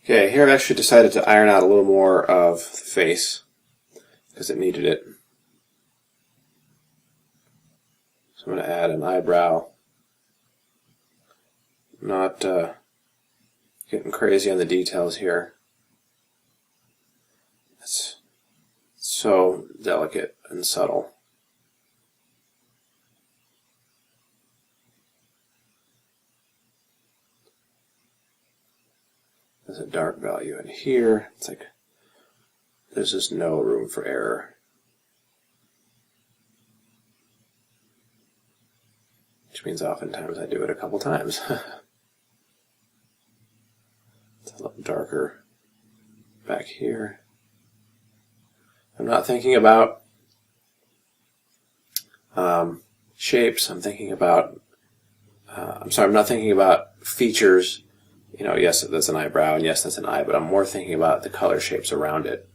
Okay, here I've actually decided to iron out a little more of the face because it needed it. So I'm going to add an eyebrow. I'm not getting crazy on the details here. It's so delicate and subtle. There's a dark value in here. It's like there's just no room for error. Which means oftentimes I do it a couple times. It's a little darker back here. I'm not thinking about shapes. I'm thinking about, I'm not thinking about features. You know, yes, that's an eyebrow, and yes, that's an eye, but I'm more thinking about the color shapes around it.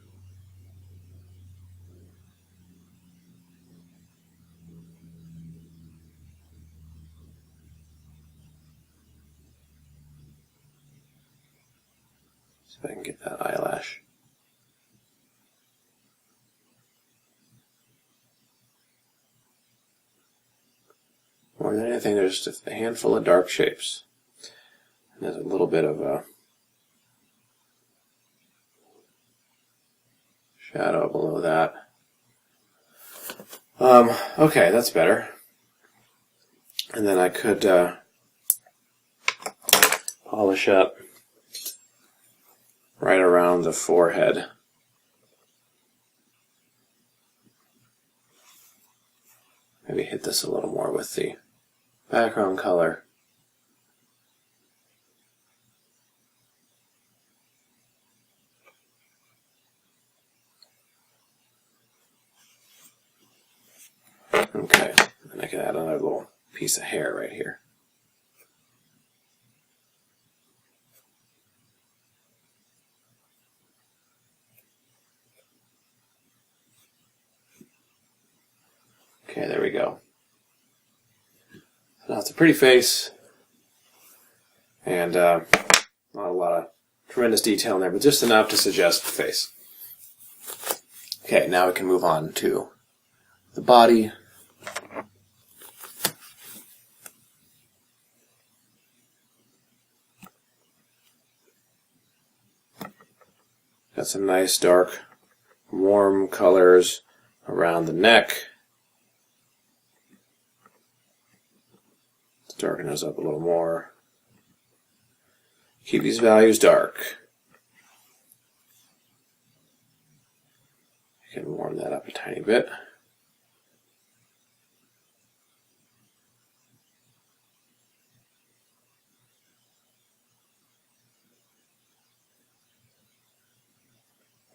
See if I can get that eyelash. More than anything, there's just a handful of dark shapes. And there's a little bit of a shadow below that. Okay, that's better. And then I could polish up right around the forehead. Maybe hit this a little more with the background color. Okay, and I can add another little piece of hair right here. Okay, there we go. So now it's a pretty face, and not a lot of tremendous detail in there, but just enough to suggest the face. Okay, now we can move on to the body. Got some nice dark, warm colors around the neck. Let's darken those up a little more. Keep these values dark. You can warm that up a tiny bit.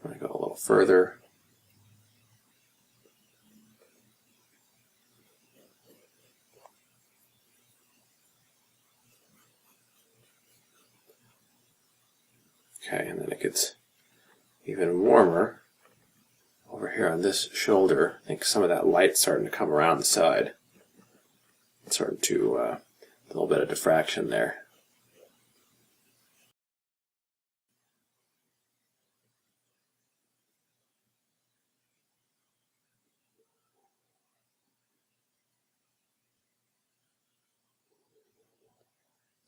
I'm going to go a little further. Okay, and then it gets even warmer over here on this shoulder. I think some of that light's starting to come around the side. It's starting to a little bit of diffraction there.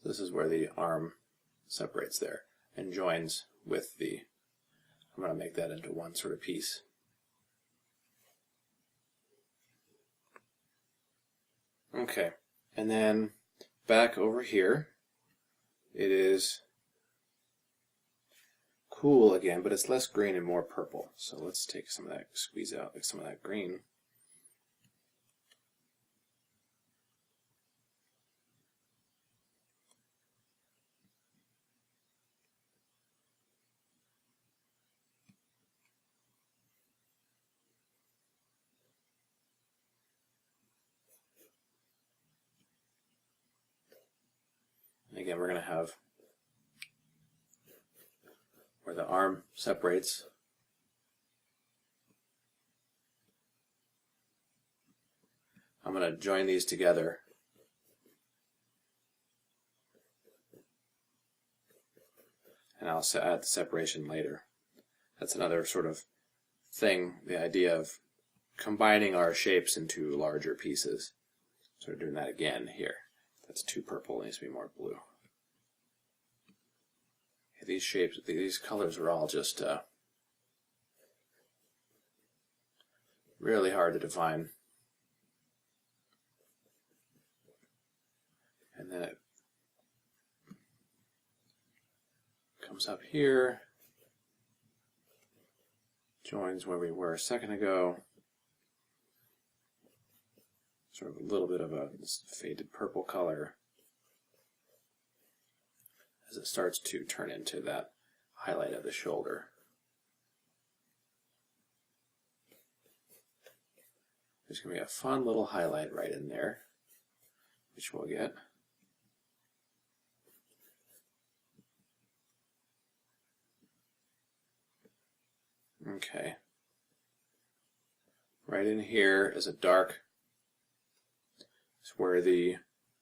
This is where the arm separates there and joins with the, I'm going to make that into one sort of piece. Okay, and then back over here, it is cool again, but it's less green and more purple. So let's take some of that, squeeze out like some of that green. Again, we're going to have where the arm separates. I'm going to join these together. and I'll add the separation later. That's another sort of thing, the idea of combining our shapes into larger pieces. So we're doing that again here. That's too purple, it needs to be more blue. These shapes, these colors are all just really hard to define. And then it comes up here, joins where we were a second ago. Sort of a little bit of a faded purple color as it starts to turn into that highlight of the shoulder. There's going to be a fun little highlight right in there, which we'll get. Okay. Right in here is a dark. It's where the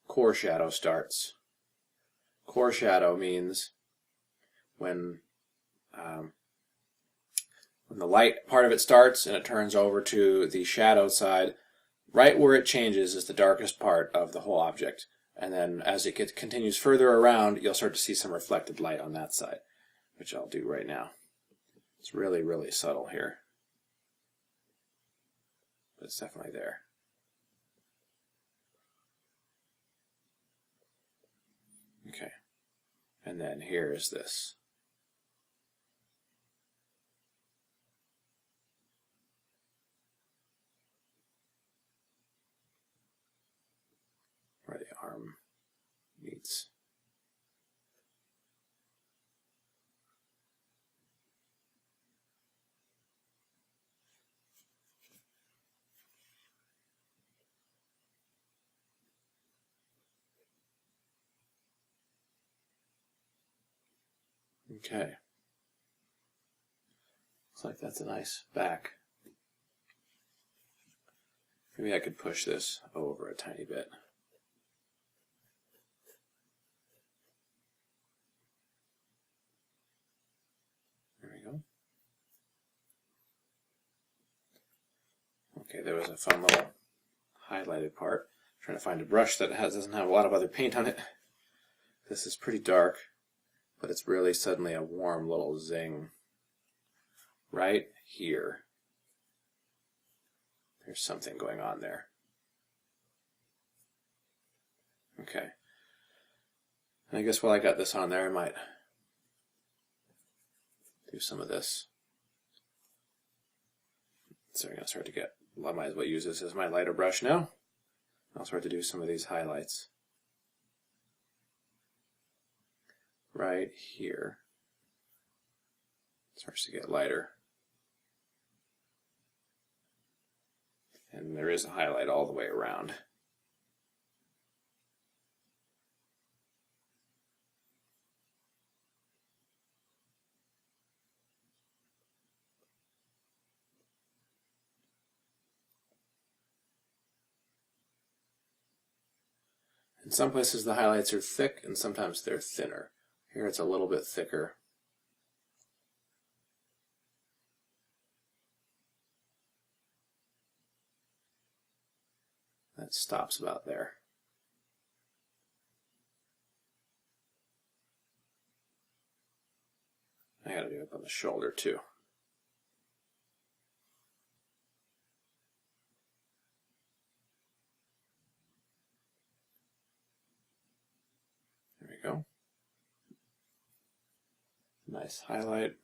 core shadow starts. Core shadow means when the light part of it starts and it turns over to the shadow side, right where it changes is the darkest part of the whole object. And then as it continues further around, you'll start to see some reflected light on that side, which I'll do right now. It's really, really subtle here, but it's definitely there. Okay, and then here is this. Where the arm meets. Okay. Looks like that's a nice back. Maybe I could push this over a tiny bit. There we go. Okay, there was a fun little highlighted part. I'm trying to find a brush that doesn't have a lot of other paint on it. This is pretty dark, but it's really suddenly a warm little zing right here. There's something going on there. Okay. And I guess while I got this on there, I might do some of this. So I'm going to start to get, I might as well use this as my lighter brush now. I'll start to do some of these highlights. Right here. It starts to get lighter. And there is a highlight all the way around. In some places the highlights are thick and sometimes they're thinner. Here it's a little bit thicker. That stops about there. I gotta do it up on the shoulder too. There we go. Nice highlight.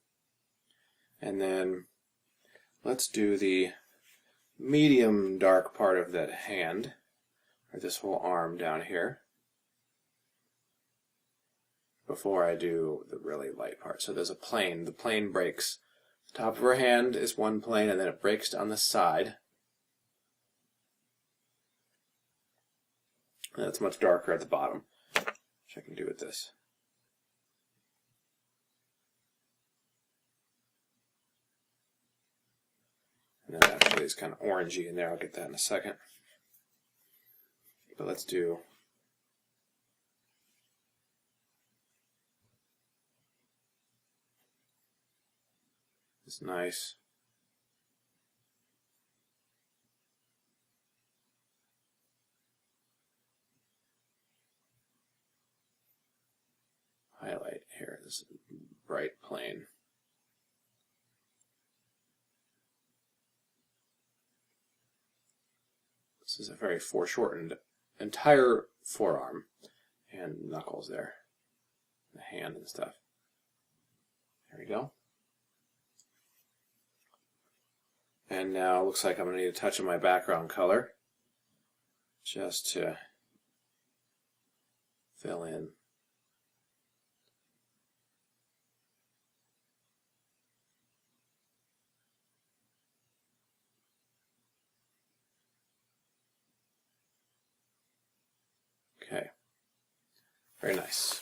And then let's do the medium dark part of that hand, or this whole arm down here, before I do the really light part. So there's a plane. The plane breaks. The top of her hand is one plane, and then it breaks down the side. And it's much darker at the bottom, which I can do with this. And then actually it's kind of orangey in there. I'll get that in a second. But let's do It's nice. Highlight here, this bright plane. This is a very foreshortened entire forearm and knuckles there, the hand and stuff. There we go. And now it looks like I'm going to need a touch of my background color just to fill in. Okay, very nice.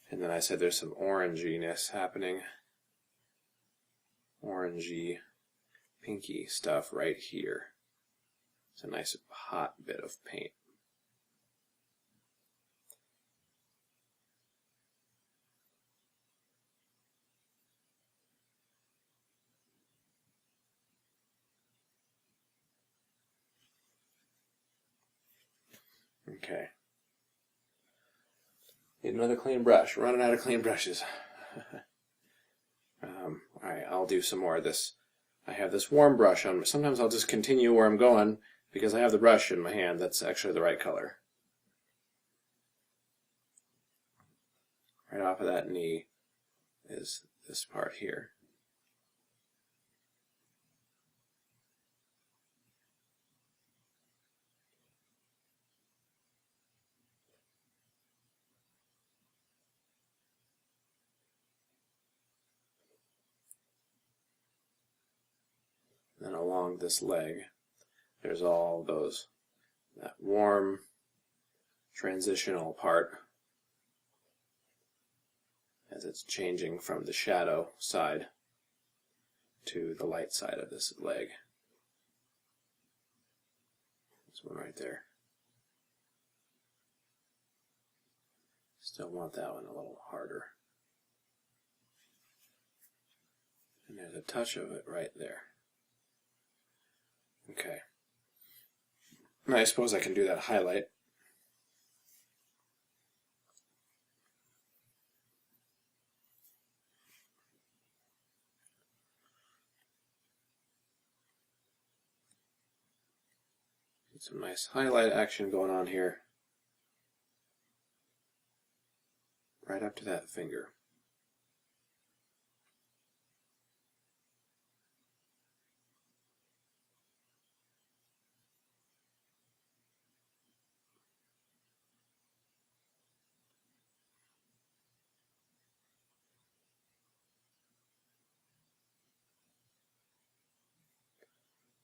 And then I said there's some oranginess happening. Orangey, pinky stuff right here. It's a nice hot bit of paint. Okay. Need another clean brush. We're running out of clean brushes. Alright, I'll do some more of this. I have this warm brush on. Sometimes I'll just continue where I'm going because I have the brush in my hand that's actually the right color. Right off of that knee is this part here. Then along this leg, there's all those, that warm transitional part as it's changing from the shadow side to the light side of this leg. This one right there. Still want that one a little harder. And there's a touch of it right there. Okay. And I suppose I can do that highlight. Get some nice highlight action going on here. Right up to that finger.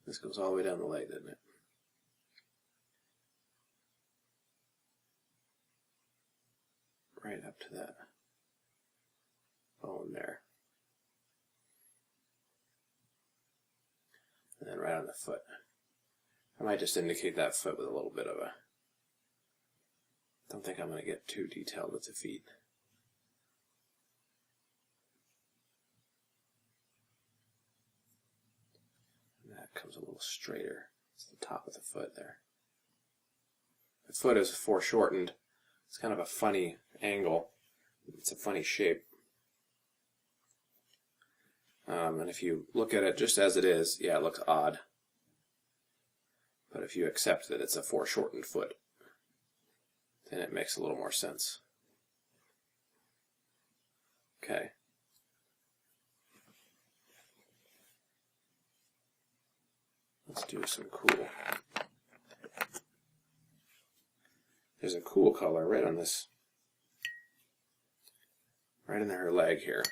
This goes all the way down the leg, doesn't it? Right up to that bone there. And then right on the foot. I might just indicate that foot with a little bit of a... Don't think I'm going to get too detailed with the feet. Comes a little straighter. It's the top of the foot there. The foot is foreshortened. It's kind of a funny angle. It's a funny shape. And if you look at it just as it is, yeah, it looks odd. But if you accept that it's a foreshortened foot, then it makes a little more sense. Okay. Let's do some cool. There's a cool color right on this, right in her leg here.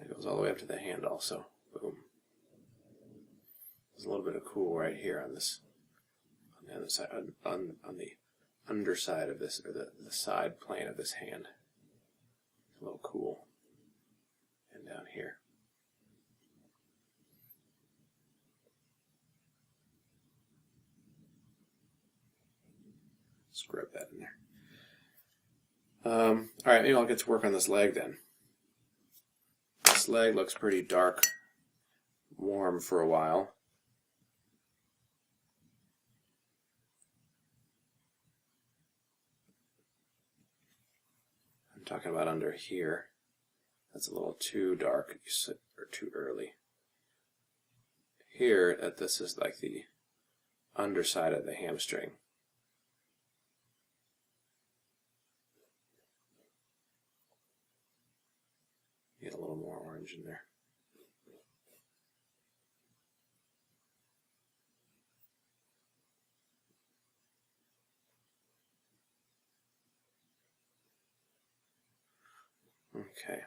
It goes all the way up to the hand also. Boom. There's a little bit of cool right here on this, on the other side, on the underside of this, or the side plane of this hand. It's a little cool. And down here. Scrub that in there. Alright, maybe I'll get to work on this leg then. This leg looks pretty dark, warm for a while. I'm talking about under here. That's a little too dark, or too early. Here, this is like the underside of the hamstring. Get a little more orange in there. Okay.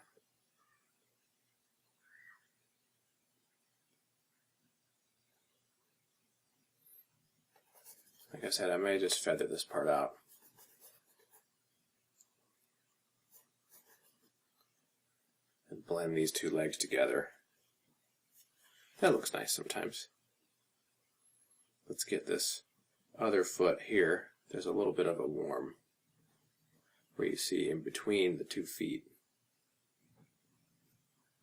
Like I said, I may just feather this part out. And blend these two legs together. That looks nice sometimes. Let's get this other foot here. There's a little bit of a warm where you see in between the 2 feet.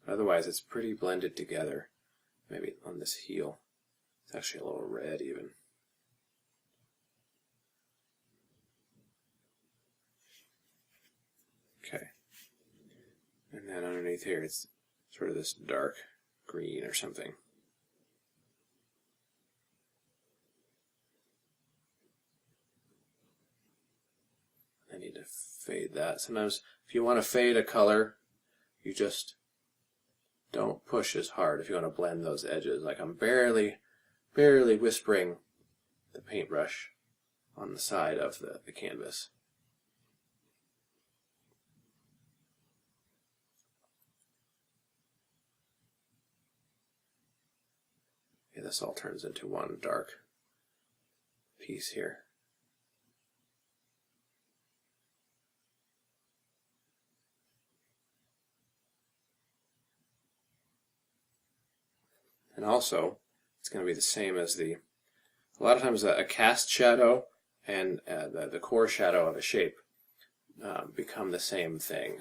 Otherwise, it's pretty blended together. Maybe on this heel. It's actually a little red even. Okay. And then underneath here, it's sort of this dark green or something. I need to fade that. Sometimes if you want to fade a color, you just don't push as hard if you want to blend those edges. Like I'm barely whispering the paintbrush on the side of the canvas. Okay, this all turns into one dark piece here. And also, it's going to be the same as a lot of times a cast shadow and the core shadow of a shape become the same thing.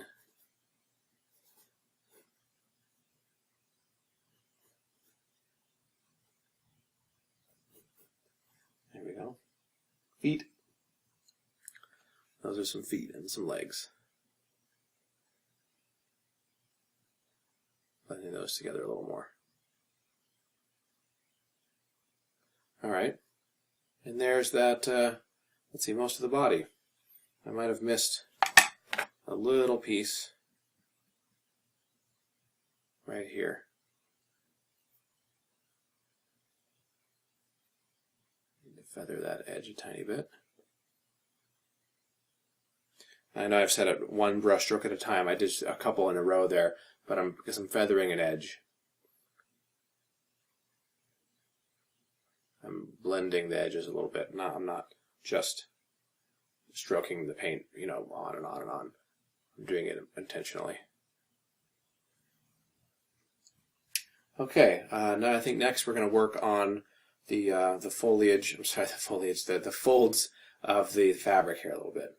There we go. Feet. Those are some feet and some legs. Blending those together a little more. Alright, and there's that, let's see, most of the body. I might have missed a little piece right here. Need to feather that edge a tiny bit. I know I've said it one brush stroke at a time. I did a couple in a row there, but because I'm feathering an edge. I'm blending the edges a little bit. No, I'm not just stroking the paint, on and on and on. I'm doing it intentionally. Okay, now I think next we're going to work on the foliage. I'm sorry, the foliage. The folds of the fabric here a little bit.